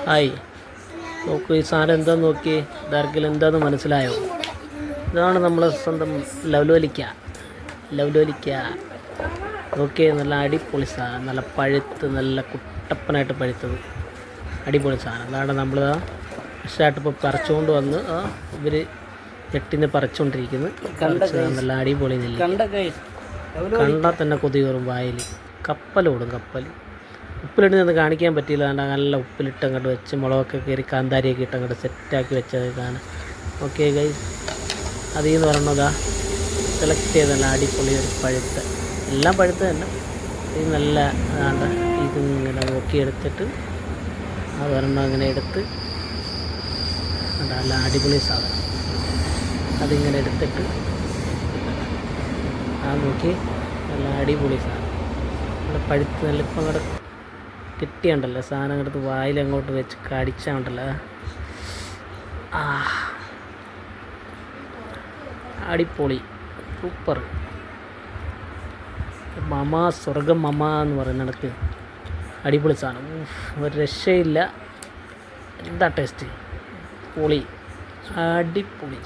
Hi, നോക്കൂ ഈ സാധനം എന്താന്ന് നോക്കി. ഇതാർക്കെങ്കിലും എന്താന്ന് മനസ്സിലായോ? ഇതാണ് നമ്മളെ സ്വന്തം ലവ്ലോലിക്ക. ഓക്കെ, നല്ല അടിപൊളി സാധനം, നല്ല പഴുത്ത് നല്ല കുട്ടപ്പനായിട്ട് പഴുത്തത് അടിപൊളി സാധനം. അതാണ് നമ്മൾ ഫ്രഷായിട്ടിപ്പോൾ പറിച്ചുകൊണ്ട് വന്ന് ഇവർ ഞെട്ടിന്ന് പറിച്ചുകൊണ്ടിരിക്കുന്നു. നല്ല അടിപൊളി നെല്ലി കണ്ടാൽ തന്നെ കൊതി കയറും വായിൽ. കപ്പലോടും. ഉപ്പിലിട്ട് നിന്ന് കാണിക്കാൻ പറ്റിയില്ല. നല്ല ഉപ്പിലിട്ട് അങ്ങോട്ട് വെച്ച് മുളകൊക്കെ കയറി കാന്താരിയൊക്കെ ഇട്ട് അങ്ങോട്ട് സെറ്റാക്കി വെച്ചത് കാണാൻ. ഓക്കെ ഗൈസ്, അതിൽ നിന്ന് പറഞ്ഞതാ സെലക്ട് ചെയ്തല്ല അടിപൊളി ഒരു പഴുത്ത്, എല്ലാം പഴുത്ത് തന്നെ. ഇത് നല്ല അതാണ്ട് ഇതിങ്ങനെ നോക്കിയെടുത്തിട്ട് അതൊരെണ്ണം അങ്ങനെ എടുത്ത് നല്ല അടിപൊളി സാധനം അതിങ്ങനെ എടുത്തിട്ട് നോക്കി നല്ല അടിപൊളി സാധനം നല്ല പഴുത്ത് നല്ല ഇപ്പം അങ്ങോട്ട് കിട്ടിയുണ്ടല്ലോ സാധനം എടുത്ത് വായിലങ്ങോട്ട് വെച്ച് കടിച്ചാണ്ടല്ലോ. അടിപൊളി സൂപ്പർ സ്വർഗം എന്ന് പറയുന്ന നടക്ക് അടിപൊളി സാധനം. ഒരു രക്ഷയില്ല. എന്താ ടേസ്റ്റ്, പൊളി, അടിപൊളി.